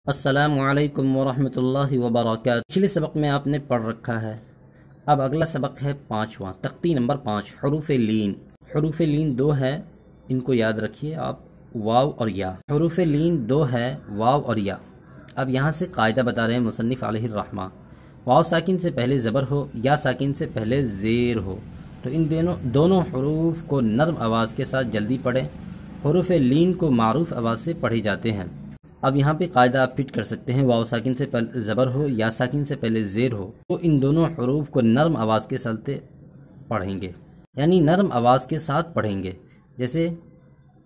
السلام علیکم ورحمۃ اللہ وبرکاتہ۔ پچھلے سبق میں آپ نے پڑھ رکھا ہے، اب اگلا سبق ہے 5واں، تختی نمبر 5، حروف لین۔ حروف لین دو ہے، ان کو یاد رکھیے آپ، واو اور یا۔ حروف لین دو ہے، واو اور یا۔ اب یہاں سے قاعدہ بتا رہے ہیں مصنف علیہ الرحمہ، واو ساکن سے پہلے زبر ہو، یا ساکن سے پہلے زیر ہو تو ان دونوں حروف کو نرم آواز کے ساتھ جلدی پڑھیں۔ حروف لین کو معروف آواز سے پڑھے جاتے ہیں۔ اب یہاں پہ قاعدہ آپ فٹ کر سکتے ہیں، واو ساکن سے پہلے زبر ہو یا ساکن سے پہلے زیر ہو تو ان دونوں حروف کو نرم آواز کے ساتھ پڑھیں گے، یعنی نرم آواز کے ساتھ پڑھیں گے۔ جیسے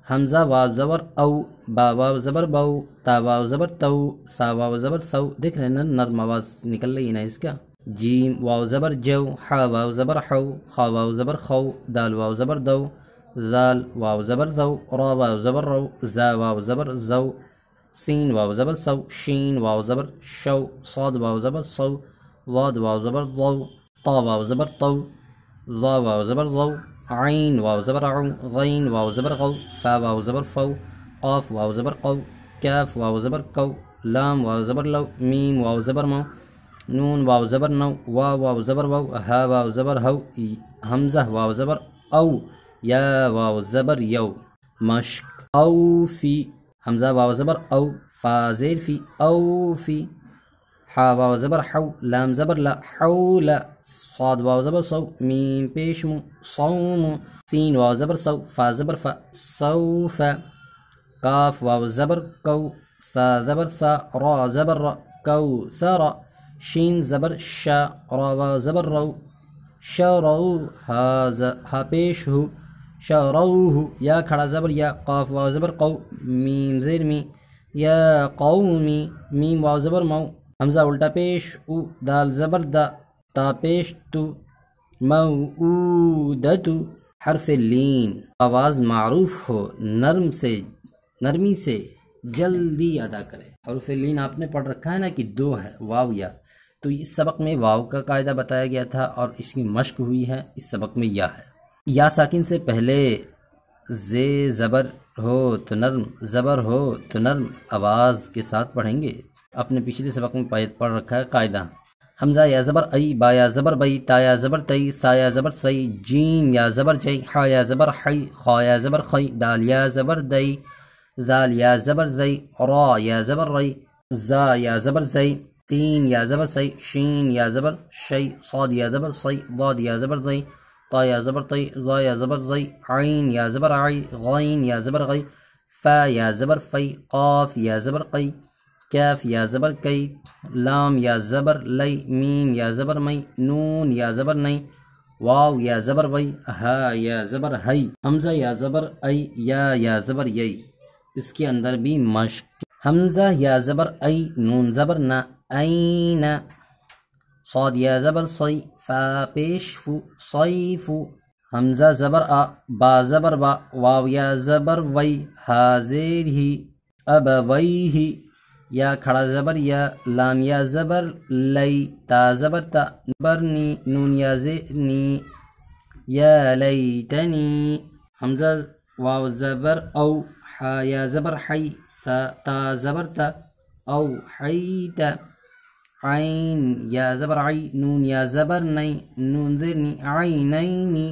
حمزہ واو زبر او، با واو زبر بو، تا واو زبر تو، سا واو زبر سو، دیکھ رہے ہیں نا نرم آواز نکل رہی ہے نا اس کا۔ جیم واو زبر جو، حا واو زبر حو، خا واو زبر خو، دال واو زبر دو، زال واو زبر زو، را واو زبر رو، زا واو زبر زو، سین واو زبر سو، شین واو زبر شو، صاد واو زبر سو، ضاد واو زبر ضو، طا واو زبر طو، ظا واو زبر ضو، عین واو زبر عو، غین واو زبر غو، فا واو زبر فو، قاف واو زبر قو، کاف واو زبر کو، لام واو زبر لو، میم واو زبر مو، نون واو زبر نو، واو واو زبر وو، ہا واو زبر ہو، حمزہ واو زبر او، یا واو زبر یو۔ مشق او فی، حمزہ واو زبر او، فا زیر فی، او فی، حا واو زبر حو، لام زبر لا، حول، صاد واو زبر سو، میم پیش مو، صوم، سین واو زبر سو، فا زبر فا، سوف، کاف واو زبر کو، سا زبر سا، را زبر را، کو سارا، شین زبر شا، را واو زبر رو، شرو، ہا پیش ہو، شروہ، یا کھڑا زبر یا، قاف واو زبر قو، میم زیر می، یا قومی، میم واو زبر مو، حمزہ الٹا پیش او، دال زبر دا، تا پیش تو، موعودتو۔ حرف لین آواز معروف ہو، نرمی سے جلدی ادا کرے۔ حروف لین آپ نے پڑھ رکھا ہے نا کہ دو ہے، واو یا، تو اس سبق میں واو کا قاعدہ بتایا گیا تھا اور اس کی مشق ہوئی ہے، اس سبق میں یا ہے۔ یا ساکن سے پہلے زبر ہو تو نرم، زبر ہو تو نرم آواز کے ساتھ پڑھیں گے۔ اپنے پچھلے سبق میں پڑھ رکھا ہے قاعدہ۔ حمزہ یا زبر ای، با یا زبر بئی، تا یا زبر تئی، سا یا زبر سی، جیم یا زبر جئی، حا یا زبر حی، خا یا زبر خی، دال یا زبر دئی، زال یا زبر زئی، را یا زبر رئی، زا یا زبر زئی، تین یا زبر سی، شین یا زبر شی، صاد یا زبر سی، ضاد یا زبر زئی، طا یا زبر طی، ظا یا زبر زئی، عین یا زبر عی، غین یا زبر غی، فا یا زبر فی، قاف یا زبر قی، کاف یا زبر کئی، لام یا زبر لی، میم یا زبر مئی، نون یا زبر نئی، واو یا زبر وئی، ہا یا زبر ہئی، حمزہ یا زبر ای، یا زبر یئی۔ اس کے اندر بھی مشق۔ حمزہ یا زبر ای، نون زبر نہ، این، صاد یا زبر صی، فا پیش فو، صیفو، حمزہ زبر آ، با زبر با، واو یا زبر وی، ہا زیر ہی، ابویہ، یا کھڑا زبر یا، لام یا زبر لی، تا زبر تا، برنی، نون یا زنی، یا لیتنی، حمزہ واو زبر او، حا یا زبر حی، تا زبر تا، او حیت، عین یا زبر عی، نون یا زبر نئی، نون زرنی، عینینی،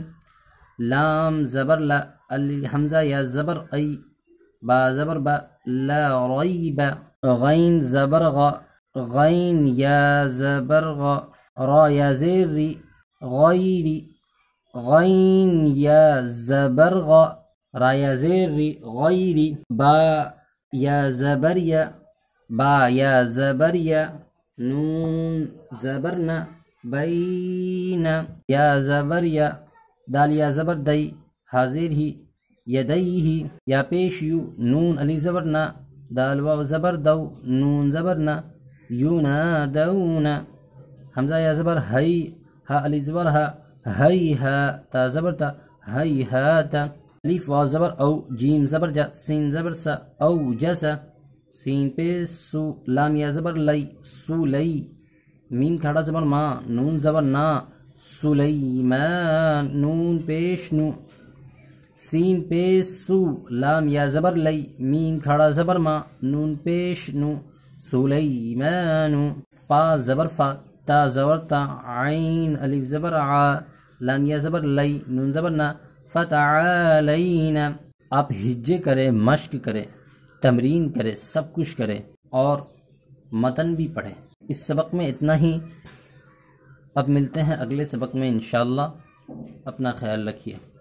لام زبر لا، حمزہ یا زبر ای، با زبر با، لا ریب، غین زبر غا، غین یا زبر غا، را یا زیر ری، غیری، غین یا زبر غا، را یا زیر ری، غیری، با یا زبر یا، با یا زبر یا، نون زبرنا، بین، یا زبر یا، دال یا زبر دئی، حاضر ہی، یدیہ، یا پیش یو، نون علی زبر نا، دال واو زبر دو، نون زبر نا، یونادون، حمزہ یا زبر ہئی، ہا علی زبر ہا، ہئی ہا، تا زبر تا، ہئی ہاتا، الف واو زبر او، جیم زبر جا، سین زبر سا، او جسا، سین پہ سو، لام یا زبر لی، سو لی، میم کھڑا زبر ما، نون زبر نا، سلیمان، نون پیش نو، سین پیش سو، لام یا زبر لی، میم کھڑا زبر ما، نون پیش نو، سلیمان، فا زبر فا، تا زبر تا، عین الف زبر ع، لام یا زبر لی، نون زبر نا، فتعالین۔ آپ ہجے کریں، مشق کریں، تمرین کریں، سب کچھ کریں اور متن بھی پڑھیں۔ اس سبق میں اتنا ہی، اب ملتے ہیں اگلے سبق میں انشاءاللہ۔ اپنا خیال رکھیے۔